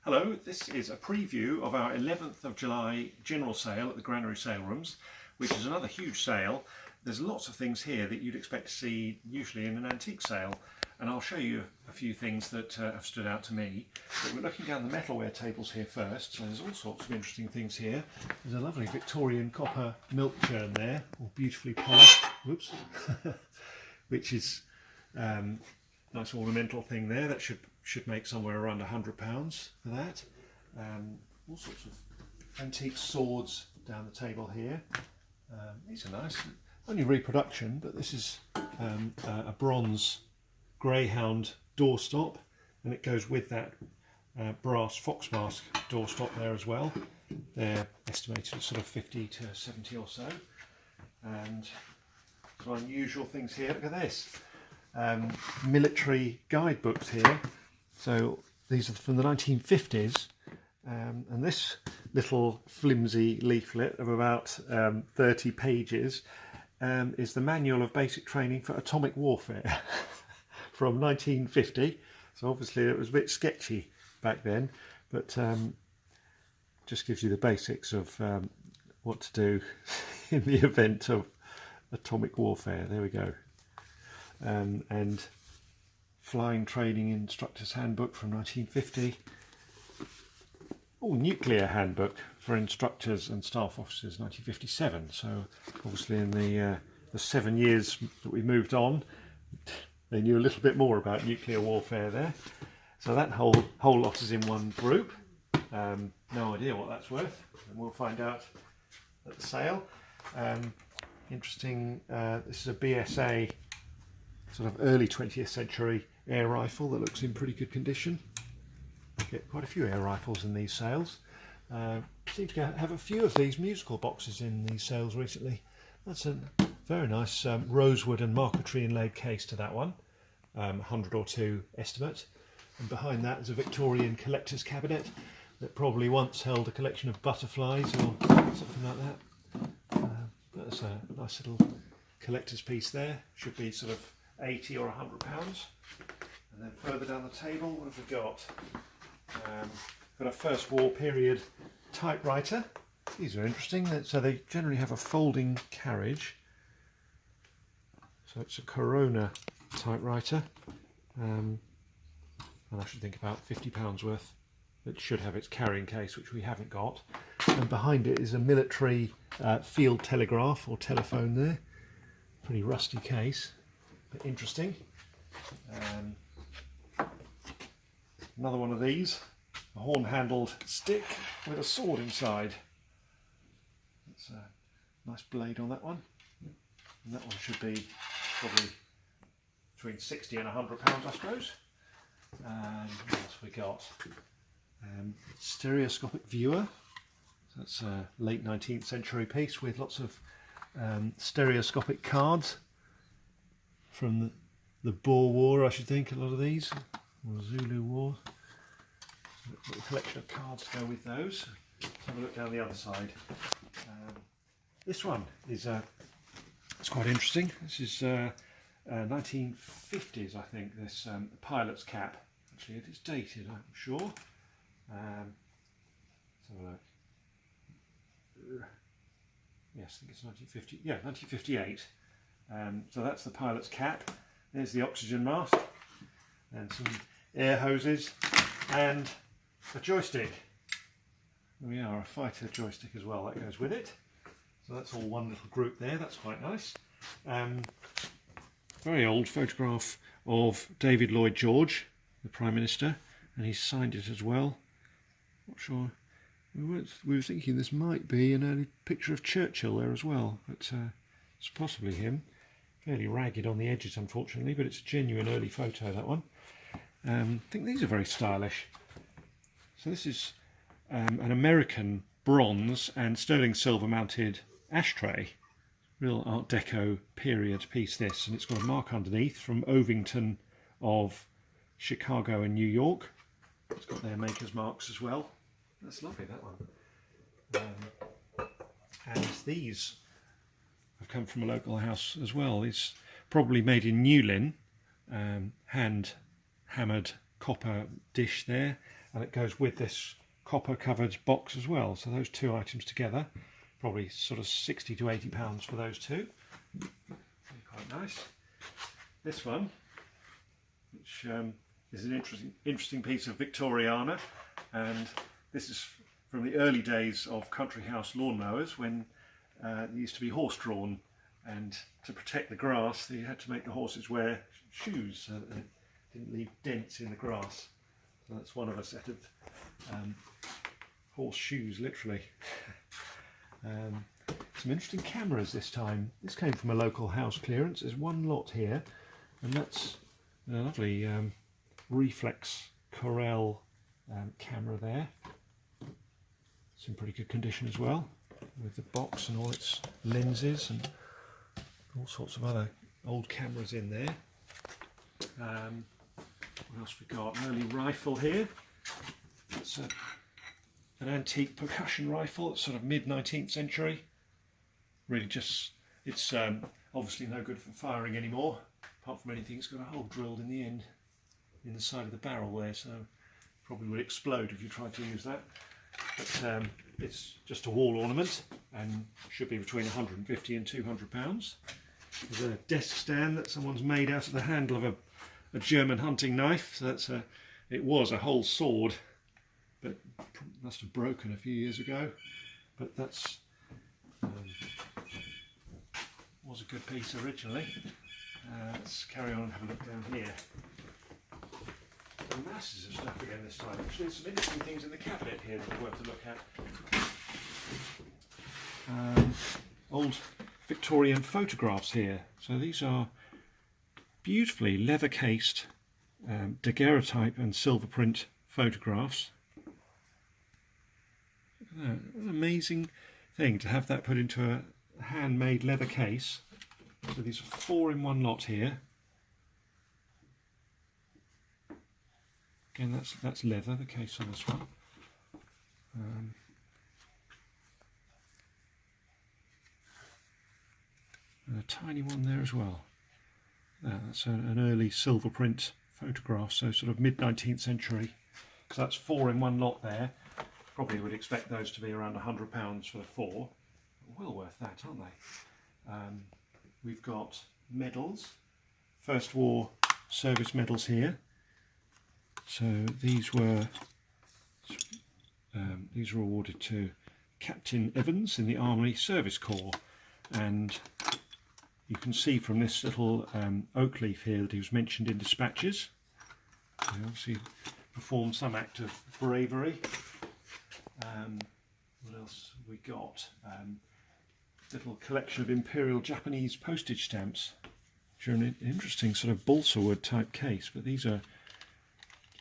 Hello, this is a preview of our 11th of July general sale at the Granary Sale Rooms, which is another huge sale. There's lots of things here that you'd expect to see usually in an antique sale, and I'll show you a few things that have stood out to me. But we're looking down the metalware tables here first, so there's all sorts of interesting things here. There's a lovely Victorian copper milk churn there, all beautifully polished, whoops, which is nice ornamental thing there. That should make somewhere around £100 for that. All sorts of antique swords down the table here. These are nice. Only reproduction, but this is a bronze greyhound doorstop, and it goes with that brass fox mask doorstop there as well. They're estimated at sort of 50 to 70 or so. And some unusual things here. Look at this. Military guidebooks here. So these are from the 1950s, and this little flimsy leaflet of about 30 pages is the Manual of Basic Training for Atomic Warfare from 1950. So obviously it was a bit sketchy back then, but just gives you the basics of what to do in the event of atomic warfare. There we go. And Flying Training Instructor's Handbook from 1950. Oh, Nuclear Handbook for Instructors and Staff Officers, 1957. So obviously in the 7 years that we moved on, they knew a little bit more about nuclear warfare there. So that whole lot is in one group. No idea what that's worth, and we'll find out at the sale. Interesting, this is a BSA sort of early 20th century air rifle that looks in pretty good condition. Get quite a few air rifles in these sales. Seem to have a few of these musical boxes in these sales recently. That's a very nice rosewood and marquetry inlaid case to that one. 100 or 2 estimate. And behind that is a Victorian collector's cabinet that probably once held a collection of butterflies or something like that. That's a nice little collector's piece there. Should be sort of 80 or £100. And then further down the table, what have we got? Got a First War period typewriter. These are interesting. So they generally have a folding carriage. So it's a Corona typewriter. And I should think about £50 worth. It should have its carrying case, which we haven't got. And behind it is a military field telegraph or telephone there. Pretty rusty case, but interesting. Another one of these, a horn-handled stick with a sword inside. That's a nice blade on that one. And that one should be probably between 60 and £100, I suppose. And what else have we got? Stereoscopic Viewer. So that's a late 19th century piece with lots of stereoscopic cards from the Boer War, I should think, a lot of these, or Zulu War. A little collection of cards to go with those. Let's have a look down the other side. This one is it's quite interesting. This is 1950s, I think. This pilot's cap. Actually, it is dated, I'm sure. Let's have a look. Yes, I think it's 1950. Yeah, 1958. So that's the pilot's cap. There's the oxygen mask, and some air hoses, and a joystick. There we are, a fighter joystick as well. That goes with it. So that's all one little group there. That's quite nice. Very old photograph of David Lloyd George, the Prime Minister, and he's signed it as well. Not sure. We were thinking this might be an early picture of Churchill there as well, but it's possibly him. Fairly ragged on the edges, unfortunately, but it's a genuine early photo, that one. I think these are very stylish. So this is an American bronze and sterling silver mounted ashtray. Real Art Deco period piece this, and it's got a mark underneath from Ovington of Chicago and New York. It's got their maker's marks as well. That's lovely, that one. And these have come from a local house as well. It's probably made in Newlyn, hand hammered copper dish there. and it goes with this copper covered box as well. So those two items together, probably sort of 60 to 80 pounds for those two. Quite nice. This one, which is an interesting piece of Victoriana, and this is from the early days of country house lawnmowers when they used to be horse drawn, and to protect the grass you had to make the horses wear shoes so that they didn't leave dents in the grass. So that's one of a set of horse shoes, literally. Some interesting cameras this time. This came from a local house clearance. There's one lot here, and that's a lovely reflex Corel camera there. It's in pretty good condition as well, with the box and all its lenses and all sorts of other old cameras in there. What else have we got? An early rifle here. It's an antique percussion rifle. It's sort of mid-19th century. Really just, it's obviously no good for firing anymore. Apart from anything, it's got a hole drilled in the end, in the side of the barrel there, so probably would explode if you tried to use that. But it's just a wall ornament and should be between 150 and 200 pounds. There's a desk stand that someone's made out of the handle of a German hunting knife. So that's it was a whole sword, but must have broken a few years ago. But that's was a good piece originally. Let's carry on and have a look down here. Masses of stuff again this time. Actually, there's some interesting things in the cabinet here that are worth a look at. Old Victorian photographs here. So these are beautifully leather cased daguerreotype and silver print photographs. Look at that. What an amazing thing to have that put into a handmade leather case. So these are 4 in one lot here. Again, that's leather, the case on this one. And a tiny one there as well. That's an early silver print photograph, so sort of mid-19th century. So that's 4 in one lot there. Probably would expect those to be around £100 for the 4. Well worth that, aren't they? We've got medals, First War service medals here. So these were awarded to Captain Evans in the Army Service Corps, and you can see from this little oak leaf here that he was mentioned in dispatches. He obviously performed some act of bravery. What else have we got? Little collection of Imperial Japanese postage stamps, which are an interesting sort of balsa wood type case, but these are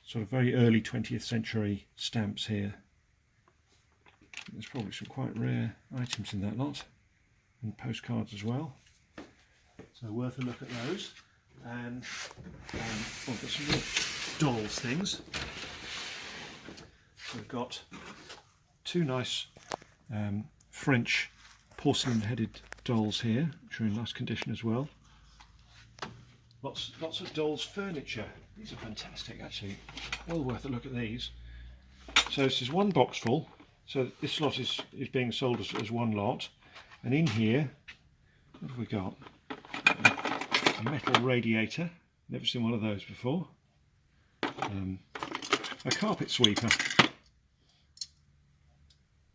sort of very early 20th century stamps here. There's probably some quite rare items in that lot, and postcards as well. So worth a look at those. And we've got some more dolls things. So we've got 2 nice French porcelain headed dolls here, which are in nice condition as well. Lots of dolls furniture. These are fantastic, actually. Well worth a look at these. So this is one box full. So this lot is being sold as one lot. And in here, what have we got? A metal radiator. Never seen one of those before. A carpet sweeper.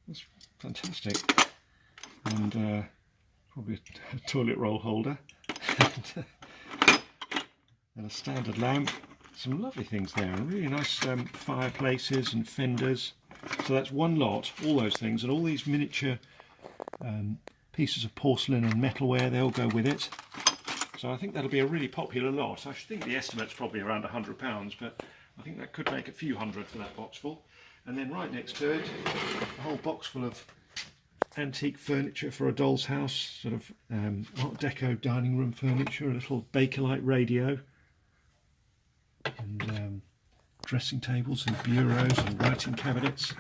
That's fantastic. And probably a toilet roll holder. And a standard lamp. Some lovely things there, and really nice fireplaces and fenders. So that's one lot, all those things, and all these miniature pieces of porcelain and metalware, they all go with it. So I think that'll be a really popular lot. I should think the estimate's probably around £100, but I think that could make a few hundred for that box full. And then right next to it, a whole box full of antique furniture for a doll's house, sort of Art Deco dining room furniture, a little Bakelite radio, and dressing tables and bureaus and writing cabinets.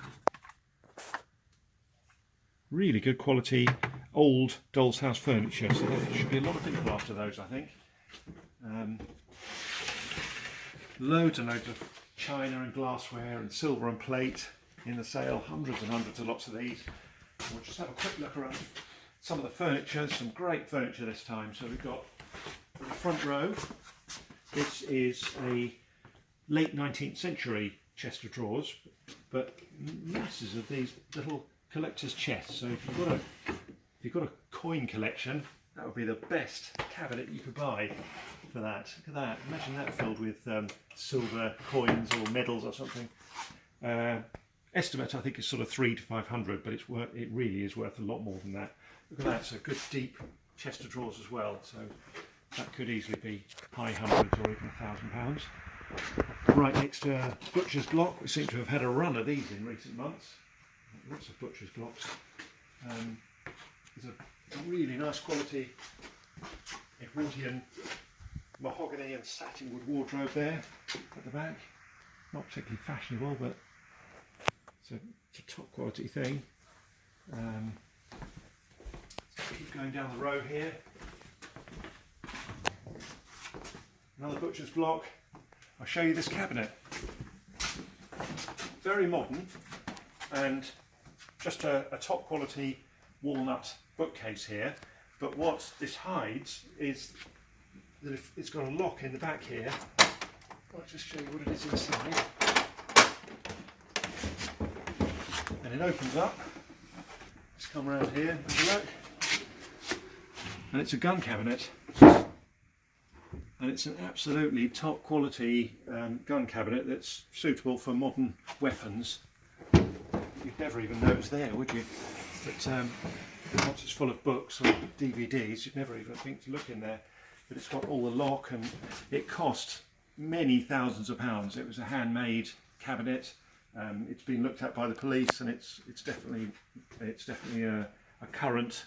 Really good quality old doll's house furniture, so there should be a lot of people after those, I think. Loads and loads of china and glassware and silver and plate in the sale, hundreds and hundreds of lots of these. And we'll just have a quick look around some of the furniture, some great furniture this time. So we've got the front row. This is a late 19th century chest of drawers, but masses of these little collector's chests. So if you've got a coin collection, that would be the best cabinet you could buy for that. Look at that, imagine that filled with silver coins or medals or something. Estimate I think is sort of 300 to 500, but it really is worth a lot more than that. Look at that, it's a good deep chest of drawers as well, so that could easily be high hundreds or even £1,000. Right next to a butcher's block, we seem to have had a run of these in recent months. Lots of butcher's blocks. There's a really nice quality Edwardian mahogany and satinwood wardrobe there at the back. Not particularly fashionable, but it's a top quality thing. Keep going down the row here. Another butcher's block. I'll show you this cabinet. Very modern and just a top quality walnut bookcase here, but what this hides is that if it's got a lock in the back here. I'll just show you what it is inside. And it opens up. Just come around here and have a look. And it's a gun cabinet. And it's an absolutely top quality gun cabinet that's suitable for modern weapons. You'd never even know it's there, would you? But once it's full of books or DVDs, you'd never even think to look in there. But it's got all the lock, and it cost many thousands of pounds. It was a handmade cabinet. It's been looked at by the police, and it's definitely a current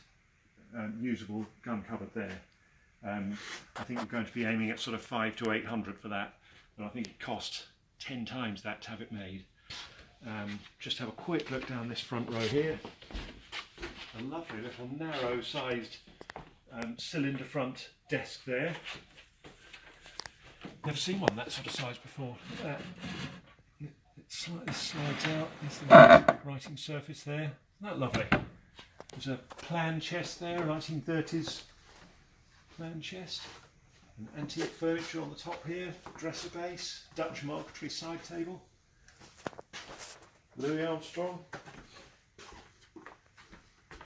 usable gun cupboard there. I think we're going to be aiming at sort of 500 to 800 for that, but I think it cost 10 times that to have it made. Just have a quick look down this front row here. A lovely little narrow sized cylinder front desk there. Never seen one that sort of size before. Look at that. It slides out. There's the writing surface there. Isn't that lovely? There's a plan chest there, 1930s plan chest. And antique furniture on the top here, dresser base, Dutch marquetry side table. Louis Armstrong.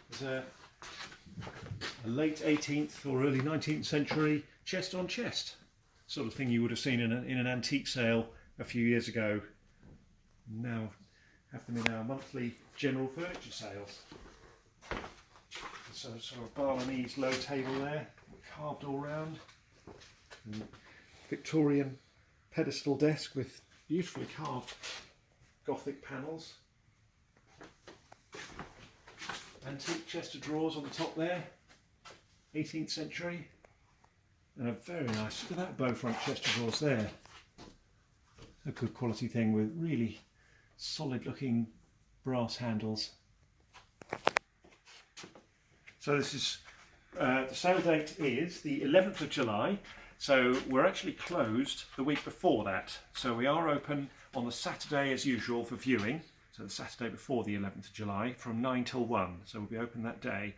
There's a late 18th or early 19th century chest on chest, sort of thing you would have seen in an antique sale a few years ago. Now have them in our monthly general furniture sales. So sort of Balinese low table there, carved all round. And Victorian pedestal desk with beautifully carved Gothic panels. Antique chest of drawers on the top there, 18th century. And a very nice, look at that bow front chest of drawers there. A good quality thing with really solid looking brass handles. So this is, the sale date is the 11th of July. So we're actually closed the week before that. So we are open on the Saturday as usual for viewing. So the Saturday before the 11th of July from 9 till 1. So we'll be open that day.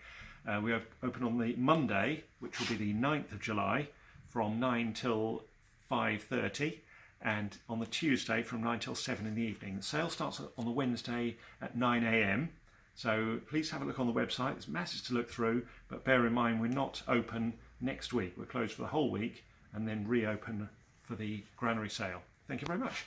We are open on the Monday, which will be the 9th of July from 9 till 5:30. And on the Tuesday from 9 till 7 in the evening. The sale starts on the Wednesday at 9 AM. So please have a look on the website. There's masses to look through, but bear in mind we're not open next week. We're closed for the whole week and then reopen for the granary sale. Thank you very much.